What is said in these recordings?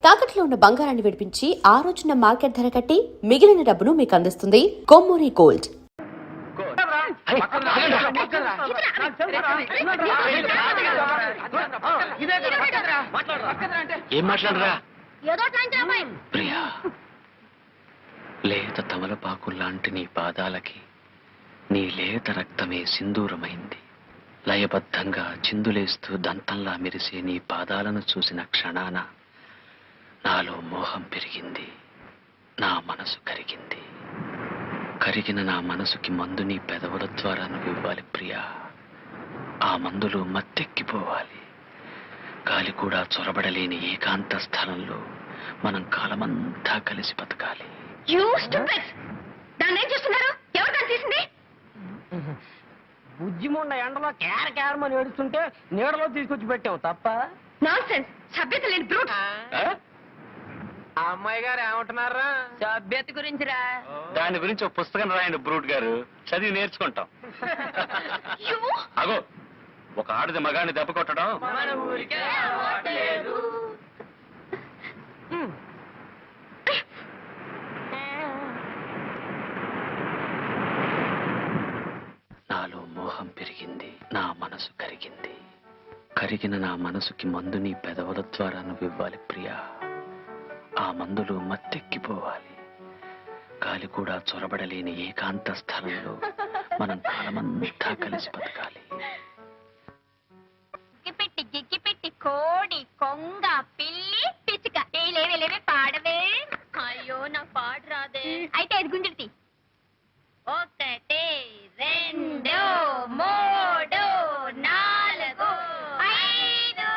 తాకట్లో ఉన్న బంగారాన్ని విడిపించి ఆ రోజున మార్కెట్ ధర కట్టి మిగిలిన డబ్బును మీకు అందిస్తుంది కొమ్మూరి గోల్డ్. ఏం మాట్లాడరా? ప్రియా, లేత తమలపాకు లాంటి నీ పాదాలకి నీ లేత రక్తమే సింధూరమైంది. లయబద్ధంగా చిందులేస్తూ దంతంలా మెరిసే నీ పాదాలను చూసిన క్షణాన నాలో మోహం పెరిగింది, నా మనసు కరిగింది. కరిగిన నా మనసుకి మందు నీ పెదవుల ద్వారా నువ్వు ఇవ్వాలి ప్రియా. ఆ మందులో మత్తెక్కిపోవాలి. గాలి కూడా చొరబడలేని ఏకాంత స్థలంలో మనం కాలమంతా కలిసి బతకాలి. బుజ్జిముండ ఎండలో కేరమని ఏడుస్తుంటే నీడలో తీసుకొచ్చి పెట్టావు తప్ప. సభ్యత లేని బ్రూట్. అమ్మాయి గారు ఏమంటున్నారా? సభ్యత గురించిరా. దాని గురించి ఒక పుస్తకం రాయండి బ్రూట్ గారు, చదివి నేర్చుకుంటాం. అగో, ఒక ఆడది మగాన్ని దెబ్బ కొట్టడం మన ఊరికే అలవాట్లేదు. నాలో మోహం పెరిగింది, నా మనసు కరిగింది. కరిగిన నా మనసుకి మందు నీ పెదవుల ద్వారా నువ్వు ఇవ్వాలి ప్రియా. ఆ మందులో మత్తెక్కిపోవాలి. గాలి కూడా చొరబడలేని ఏకాంత స్థలంలో మనం కాలమంతా కలిసి బతకాలి. గిగ్గిపెట్టి కోడి కొంగ పిల్లి పిచ్చుక లేవే పాడవే. అయ్యో నాకు పాట రాదే. అయితే అది గుంజుడి. 1 2 3 4 5.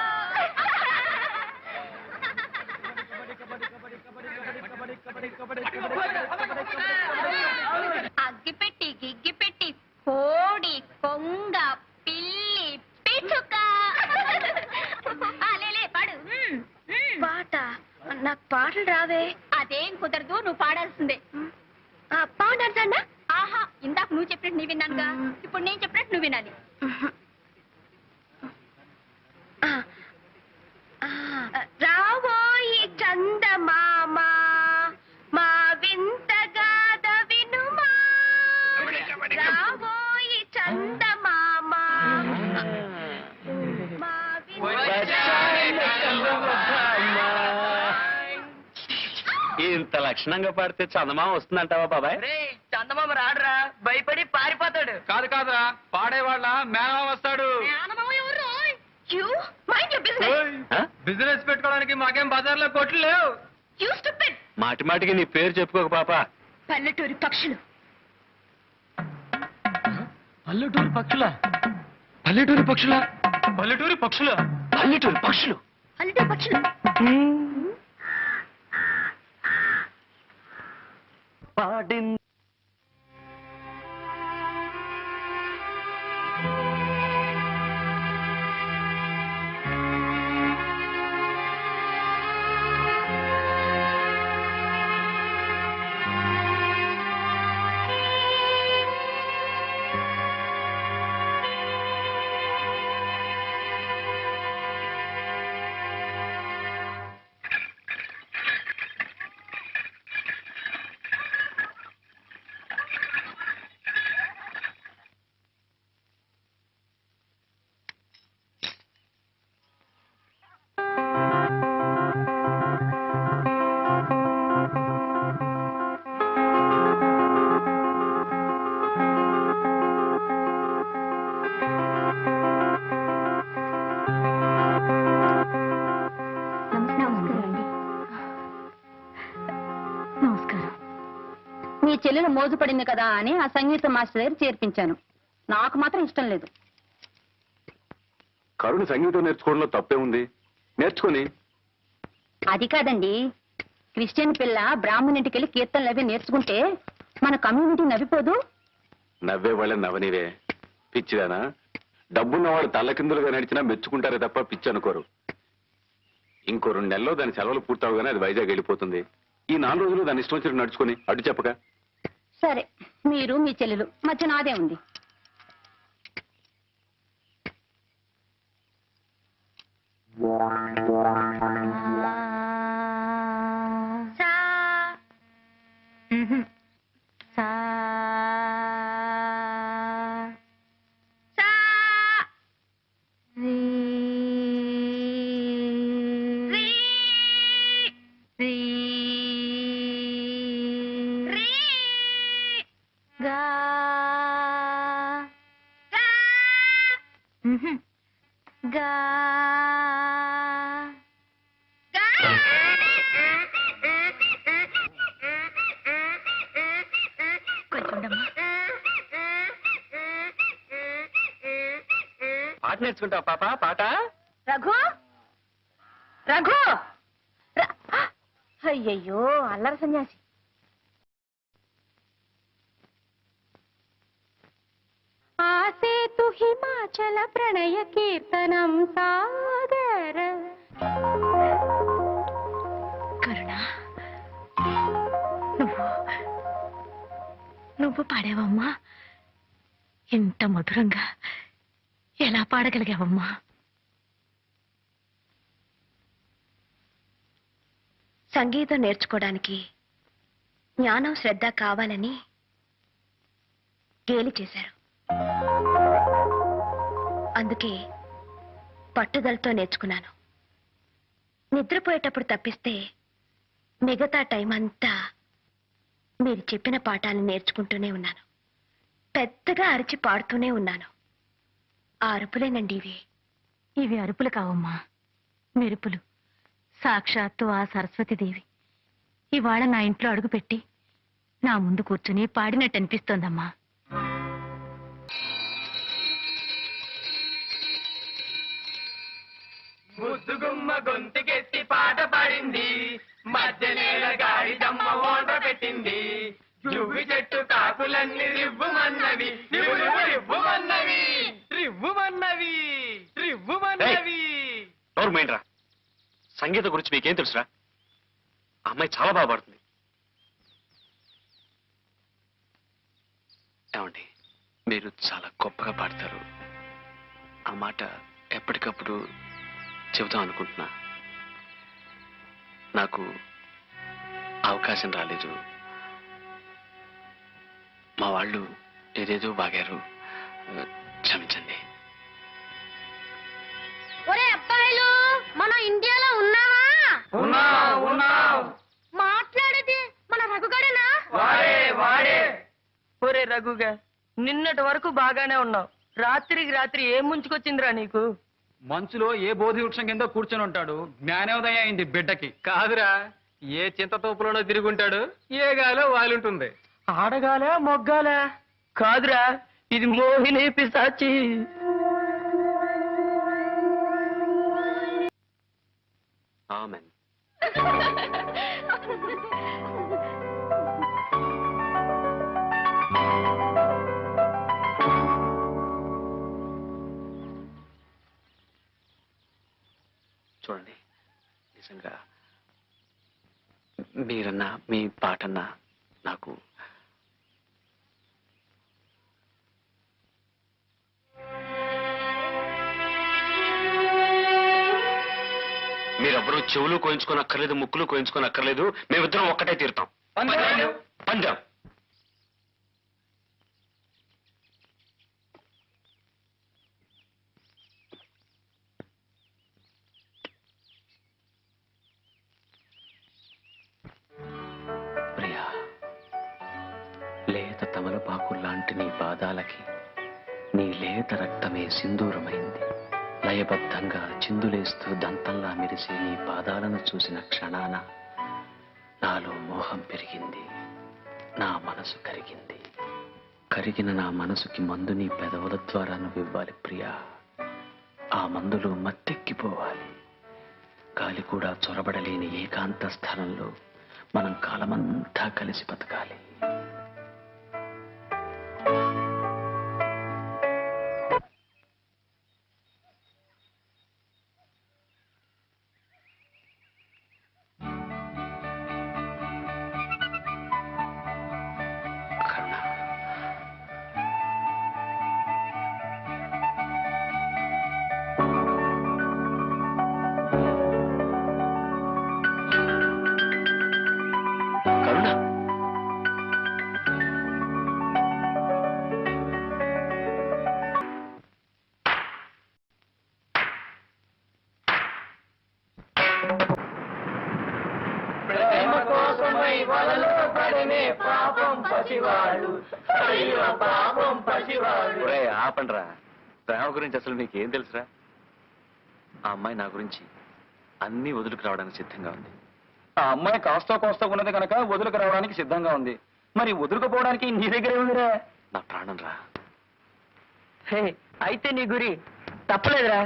గిగ్గిపెట్టి కోడి కొంగ పిల్లి పిచ్చుక. పాడు. పాట నాకు పాటలు రావే. అదేం కుదరదు, నువ్వు పాడాల్సిందే. పాడాల్సన్నా? ఆహా, ఇందాక నువ్వు చెప్పినట్టు నీ విన్నానుగా, ఇప్పుడు నేను చెప్పినట్టు నువ్వు వినాలి. రావోయి చందమామ మా వింత గాథ వినుమా. రావోయి చందమామ మా ఇంత లక్షణంగా పాడితే చందమామ వస్తుందంటావా బాబాయ్? చందమామ రాడురా, భయపడి పారిపోతాడు. కాదురా, పాడేవాళ్ళ మేనమామ వస్తాడు. బిజినెస్ పెట్టుకోవడానికి మాకేం బజార్లో కొట్లు లేవు. మాటి మాటికి నీ పేరు చెప్పుకోక పాప. పల్లెటూరి పక్షులు. పల్లెటూరు పక్షులా? పల్లెటూరు పక్షులా? పల్లెటూరు పక్షులా? పల్లెటూరు పక్షులు. పల్లెటూరి పక్షులు. పాడింది మీ చెల్లెలు మోజుపడింది కదా అని ఆ సంగీత మాస్టర్ దగ్గర చేర్పించాను. నాకు మాత్రం ఇష్టం లేదు. కరుణ సంగీతం నేర్చుకోవడంలో తప్పే ఉంది, నేర్చుకొని. అది కాదండి, క్రిస్టియన్ పిల్ల బ్రాహ్మణింటికి వెళ్ళి కీర్తనలు అవి నేర్చుకుంటే మన కమ్యూనిటీ నవ్విపోదు. నవ్వే వాళ్ళని నవ్వనివే పిచ్చిదానా. డబ్బున్న వాడు తల్లకిందులుగా నడిచినా మెచ్చుకుంటారే తప్ప పిచ్చి అనుకోరు. ఇంకో 2 నెలల్లో దాని సెలవులు పూర్తవగానే అది వైజాగ్ వెళ్ళిపోతుంది. ఈ 4 రోజులు దాని ఇష్టం వచ్చినట్టు నడుచుకొని అడ్డు చెప్పక. సరే, మీరు మీ చెల్లెలు మధ్య నాదే ఉంది. పాట నేర్చుకుంటావు పాప పాట రఘు రఘు అయ్యయ్యో అల్లరి సన్యాసి. ఆసేతు హిమాచల ప్రణయ కీర్తనం సాగర. కరుణ నువ్వు పాడావమ్మా, ఎంత మధురంగా, ఎలా పాడగలిగావమ్మా? సంగీతం నేర్చుకోవడానికి జ్ఞానం శ్రద్ధ కావాలని గేలి చేశారు. అందుకే పట్టుదలతో నేర్చుకున్నాను. నిద్రపోయేటప్పుడు తప్పిస్తే మిగతా టైం అంతా మీరు చెప్పిన పాఠాలను నేర్చుకుంటూనే ఉన్నాను. పెద్దగా అరిచి పాడుతూనే ఉన్నాను. ఆ అరుపులేనండి ఇవి. ఇవి అరుపులు కావమ్మా, మెరుపులు. సాక్షాత్తు ఆ సరస్వతీదేవి ఇవాళ నా ఇంట్లో అడుగుపెట్టి నా ముందు కూర్చుని పాడినట్టు అనిపిస్తోందమ్మా. ముద్దుగుమ్మ గొంతుకెత్తి పాట పాడింది, మధ్య నేల గాడి దమ్మ ఓట పెట్టింది, జువ్వి చెట్టు కాకులన్నీ రివ్వుమన్నవి, రివ్వుమన్నవి, రివ్వుమన్నవి, రివ్వుమన్నవి. మైండ్రా, సంగీతం గురించి మీకేం తెలుసురా? ఆ అమ్మాయి చాలా బాగా పాడుతుంది. ఏమండి, మీరు చాలా గొప్పగా పాడతారు. ఆ మాట ఎప్పటికప్పుడు చెబుతాం అనుకుంటున్నా. నాకు అవకాశం రాలేదు. మా వాళ్ళు ఏదేదో బాగారు, క్షమించండి. ఒరే అబ్బాయిలు, మనం ఇండియాలో ఉన్నావా? మాట్లాడేది మన రఘుగడేనా? వాడే. ఒరే రఘుగా, నిన్నటి వరకు బాగానే ఉన్నావు. రాత్రికి రాత్రి ఏం ముంచుకొచ్చిందిరా నీకు? మంచులో ఏ బోధి వృక్షం కింద కూర్చొని ఉంటాడు, జ్ఞానోదయం అయింది బిడ్డకి. కాదురా, ఏ చింతతోపులోనో తిరుగుంటాడు, ఏ గాలో వాలుంటుంది. ఆడగాలే మొగ్గాలే? కాదురా, ఇది మోహిని పిశాచి. ఆమెన్. చూడండి, నిజంగా మీరన్నా మీ పాటన్నా నాకు మీరెవరూ చెవులు కోయించుకోనక్కర్లేదు, ముక్కులు కోయించుకోనక్కర్లేదు. మేమిద్దరం ఒక్కటే తీరుతాం. పంజాబ్. ప్రియా, లేత తమలపాకుల్లాంటి నీ పాదాలకి నీ లేత రక్తమే సింధూరమైంది. లయబద్ధంగా చిందులేస్తూ దంతంలా మెరిసే నీ పాదాలను చూసిన క్షణాన నాలో మోహం పెరిగింది, నా మనసు కరిగింది. కరిగిన నా మనసుకి మందు నీ పెదవుల ద్వారా నువ్వు ఇవ్వాలి ప్రియా. ఆ మందులో మత్తెక్కిపోవాలి. గాలి కూడా చొరబడలేని ఏకాంత స్థలంలో మనం కాలమంతా కలిసి బతకాలి. ఆపండ్రా, ప్రేమ గురించి అసలు నీకేం తెలుసురా? ఆ అమ్మాయి నా గురించి అన్నీ వదులుకు రావడానికి సిద్ధంగా ఉంది. ఆ అమ్మాయి కాస్తో కోస్తో ఉన్నది కనుక వదులుకు రావడానికి సిద్ధంగా ఉంది. మరి వదులుకుపోవడానికి నీ దగ్గరే ఉందిరా. నా ప్రాణం రా. హే, అయితే నీ గురి తప్పలేదురా.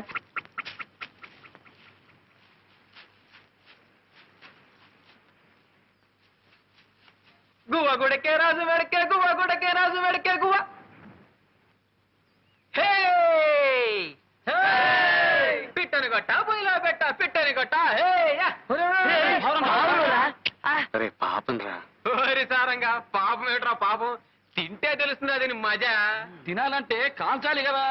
గువ్వ గుడకే రాజు వెడకే గువ్వ గుడకే రాజు వెడకే గువ్వ. హే పిట్టని కొట్ట పొయ్యిలో పెట్ట పిట్టని కొట్ట. అరే పాపం రా. సారంగా పాపం ఏట్రా పాపం. తింటే తెలుస్తుంది అది మజా. తినాలంటే కాల్చాలి కదా.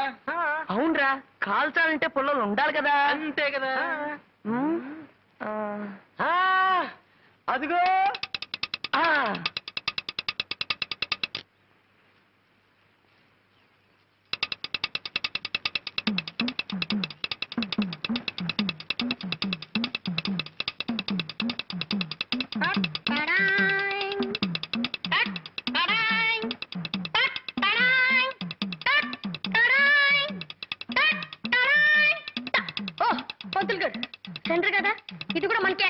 అవునరా, కాల్చాలంటే పుల్లలు ఉండాలి కదా. అంతే కదా. అదిగో. పంతులు గారు సెంటర్ కదా, ఇది కూడా మనకే.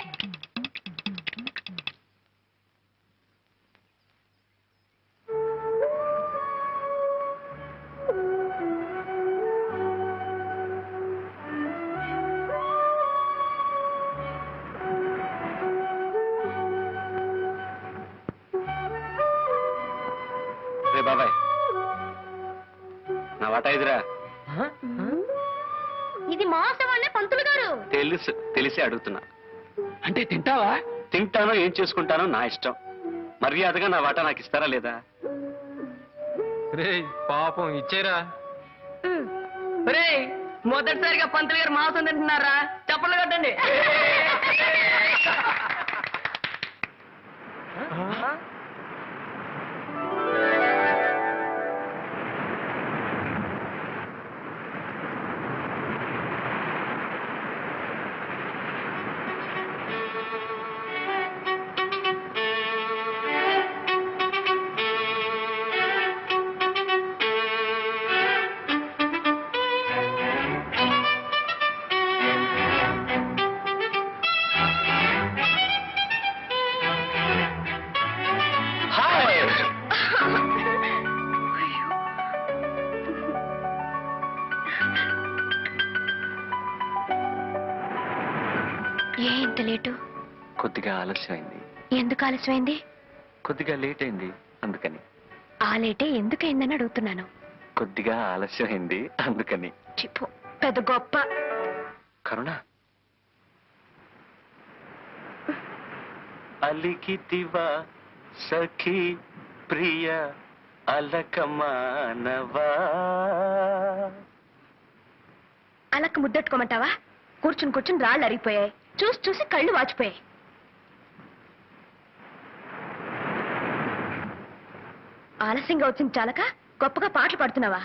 రే బాబాయ్, నా వాటా ఇదిరా. ఇది మోసమనే పంతులు గారు. తెలిసి అడుగుతున్నా. అంటే తింటావా? తింటానో ఏం చేసుకుంటానో నా ఇష్టం. మర్యాదగా నా వాటా నాకు ఇస్తారా లేదా? రే పాపం ఇచ్చేరా. రే, మొదటిసారిగా పంతులు గారు మాంసం తింటున్నారా? చప్పట్లు కట్టండి. ఏ ఇంత లేటు? కొద్దిగా ఆలస్యమైంది. ఎందుకు ఆలస్యమైంది? కొద్దిగా లేట్ అయింది అందుకని. ఆ లేటే ఎందుకైందని అడుగుతున్నాను. కొద్దిగా ఆలస్యమైంది అందుకని. చిప్పు పెద్ద గొప్ప. కరుణ, అలికితివా సఖీ ప్రియ అలకమానవా. అలక్క ముద్దెట్టుకోమంటావా? కూర్చుని కూర్చుని రాళ్ళు అరిగిపోయాయి, చూసి చూసి కళ్ళు వాచిపోయాయి. ఆలస్యంగా వచ్చింది చాలక గొప్పగా పాటలు పాడుతున్నావా?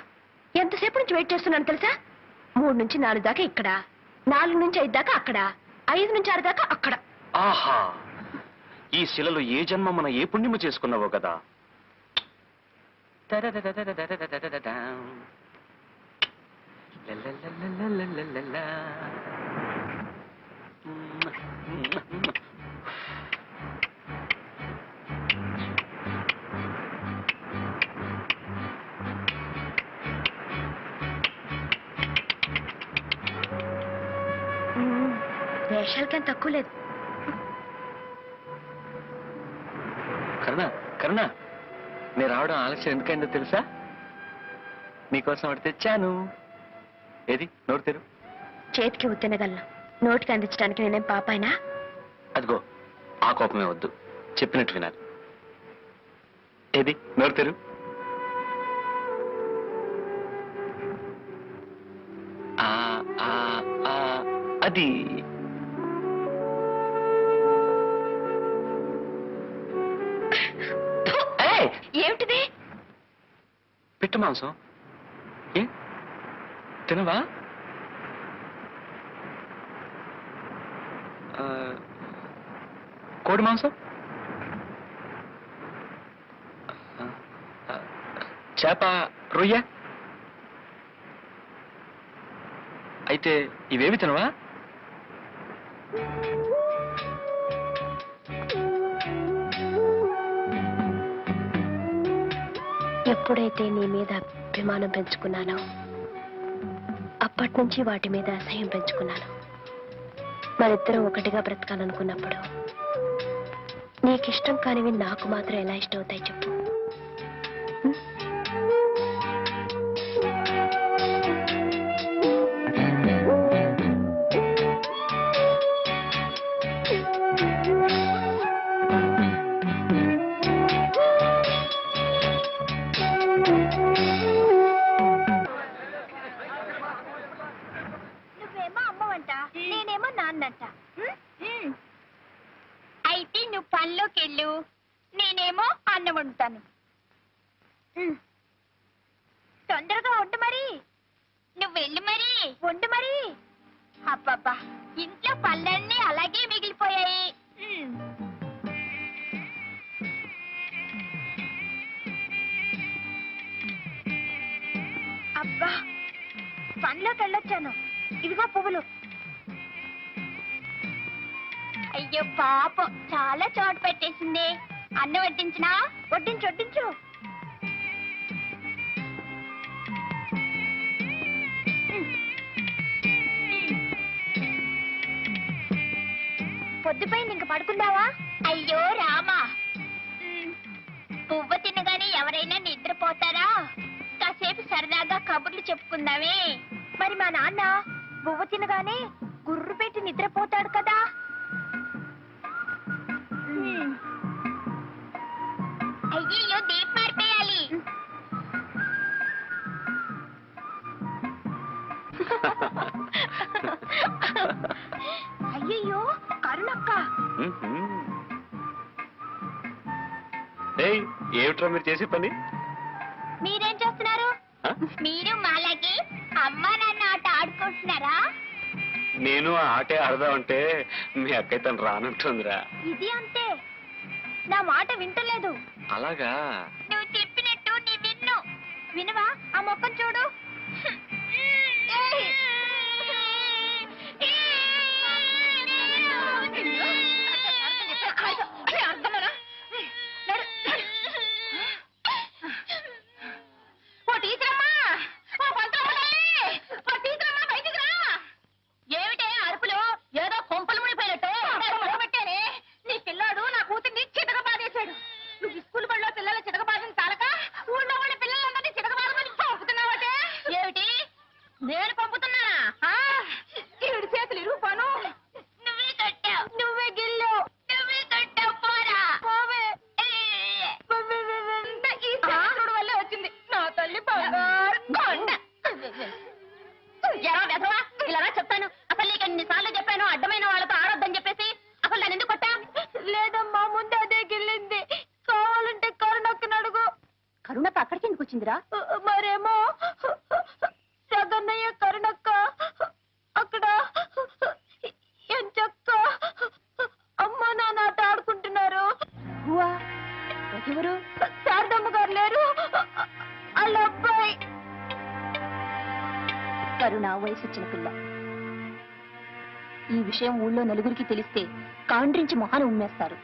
ఎంతసేపు నుంచి వెయిట్ చేస్తున్నాను తెలుసా? 3 నుంచి 4 దాకా ఇక్కడ, 4 నుంచి 5 దాకా అక్కడ, 5 నుంచి 6 దాకా అక్కడ. ఆహా, ఈ శిలలో ఏ జన్మ మన ఏ పుణ్యము చేసుకున్నావో కదా. వేషాలకేం తక్కువ లేదు. కరుణ, కరుణ, నేను రావడం ఆలస్యం ఎందుకైందో తెలుసా? నీకోసం ఒకటి తెచ్చాను. ఏది నోరు తెరు. చేతికి ఉత్తినగలను, నోటికి అందించడానికి నేనేం పాపాయినా? అదిగో, ఆ కోపమే వద్దు, చెప్పినట్టు వినాలి. ఏది నోరు తెరు. అది ఏమిటిది? పిట్ట మాంసం. ఏ తినవా? కోడి మాంసం, చేప, రొయ్య. అయితే ఇవేవి తినవా? ఎప్పుడైతే నీ మీద అభిమానం పెంచుకున్నానో అప్పటి నుంచి వాటి మీద అసహ్యం పెంచుకున్నాను. మనిద్దరం ఒకటిగా బ్రతకాలనుకున్నప్పుడు నీకిష్టం కానివి నాకు మాత్రం ఎలా ఇష్టం అవుతాయి చెప్పు. నువ్వేమో అమ్మవంట, నేనేమో నాన్నంట. అయితే నువ్వు పనిలోకి వెళ్ళు, నేనేమో అన్నం వండుతాను. తొందరగా వండు మరి. నువ్వు వెళ్ళు మరి, వండు మరి. అబ్బబ్బా, ఇంట్లో పళ్ళన్నీ అలాగే మిగిలిపోయాయి. అబ్బా, పనిలోకి వెళ్ళొచ్చాను. ఇదిగో పువ్వులు. అయ్యో పాపం, చాలా చోటు పెట్టేసింది. అన్నం వడ్డించినా? వడ్డించు వడ్డించు. పొద్దుపోయింది, ఇంక పడుకుందావా? అయ్యో రామా, పువ్వు తినగానే ఎవరైనా నిద్రపోతారా? కాసేపు సరదాగా కబుర్లు చెప్పుకుందామే. మరి మా నాన్న పువ్వు తినగానే గుర్రు పెట్టి నిద్రపోతాడు కదా. అయ్యో, దీపం మారిపోయాలి. అయ్యయ్యో, కరుణక్క. ఏమిట్రా మీరు చేసే పని? మీరేం చేస్తున్నారు? మీరు మాలాగే అమ్మా నాన్న ఆట ఆడుకుంటున్నారా? నేను ఆ ఆటే ఆడదామంటే మీ అక్కయ్య తను రానంటుందిరా. ఇది అంతే, నా మాట వింటలేదు. అలాగా? నువ్వు చెప్పినట్టు నీ విన్ను. వినవా? ఆ మొక్కం చూడు. ఏమిటే అరుపులు? ఏదో కొంపలు మునిపోయినట్టు పెట్టానే. నీ పిల్లాడు నా కూతుర్ని చితక బాధేశాడు. నువ్వు స్కూల్ బడిలో పిల్లల చితక బాధని తాలక ఊళ్ళో వాళ్ళ పిల్లలందరినీ చితక బాధని పంపుతున్నావటే. ఏమిటి? నేను పంపుతున్నానా? ఈవిడి చేతులు ఇరుపాను. నువ్వే కట్టావు, నువ్వే గిల్లావు, నువ్వే కట్టావు. పోరా పోవే. ఈ శాస్త్రుడు వల్లే వచ్చింది నా తల్లి బంగారు కొండ. ఎలా వెధవా, ఇలా చెప్తాను. అసలు నీకు ఎన్నిసార్లు చెప్పాను అడ్డమైన వాళ్ళతో ఆడొద్దని చెప్పేసి. అసలు నన్ను ఎందుకు కొట్టా? లేదమ్మా, ముందు అదే గిల్లింది. కావాలంటే కరుణక్కని అడుగు. కరుణక్క అక్కడికి ఎందుకు వచ్చిందిరా? మరేమో జగన్నయ్య కరుణక్క అక్కడ ఎంచక్క అమ్మా నాన్న ఆట ఆడుకుంటున్నారు. ఎవరు? శారదమ్మ గారు లేరు, వాళ్ళ అబ్బాయి. కరుణ వయసు వచ్చిన పిల్ల. ఈ విషయం ఊళ్ళో నలుగురికి తెలిస్తే కాండ్రించి మొహాలు ఉమ్మేస్తారు.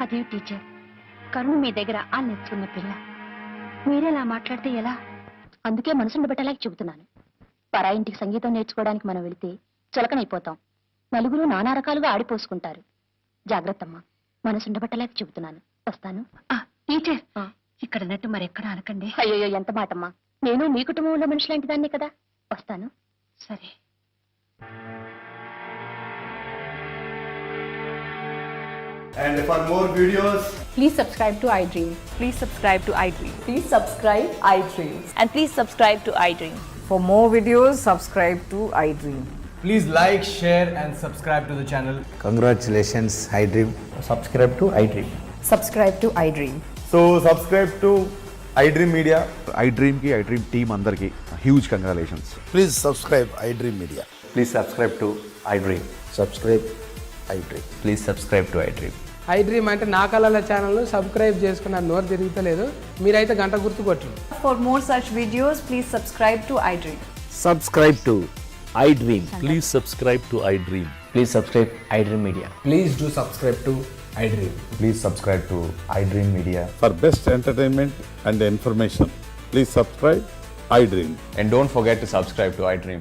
అదే టీచర్, కరుణ మీ దగ్గర ఆ నేర్చుకున్న పిల్ల. మీరేలా మాట్లాడితే ఎలా? అందుకే మనసుండబెట్టలేక చెబుతున్నాను. పరాయింటికి సంగీతం నేర్చుకోవడానికి మనం వెళితే చులకనైపోతాం. నలుగురు నానా రకాలుగా ఆడిపోసుకుంటారు. జాగ్రత్తమ్మా, మనసుండబెట్టలేక చెబుతున్నాను. వస్తాను. టీచర్, ఇక్కడ అన్నట్టు మరెక్కడ అనకండి. అయ్యో, ఎంత మాటమ్మా. నేను మీ కుటుంబంలో మనిషి లాంటి దాన్నే కదా. వస్తాను. సరే. And for more videos, Please subscribe to iDream. Please subscribe to iDream. Please subscribe iDream. And please subscribe to iDream. For more videos, subscribe to iDream. please like, share and subscribe to the channel. Congratulations, iDream. Subscribe to iDream. Subscribe to iDream. So subscribe to iDream Media. iDream ki iDream team andarki huge congratulations. Please subscribe iDream Media. Please subscribe to iDream. Subscribe iDream. Please subscribe to iDream. iDream అంటే నా కళల channel subscribe చేసుకున్న నోరు తిరుగుతలేదు. మీరైతే గంట గుర్తు కొట్టండి. For more such videos, please subscribe to iDream. Subscribe to iDream. Please subscribe to I dream. Please subscribe iDream media. Please do subscribe to iDream. Please subscribe to iDream Media. For best entertainment and information, please subscribe iDream. And don't forget to subscribe to iDream.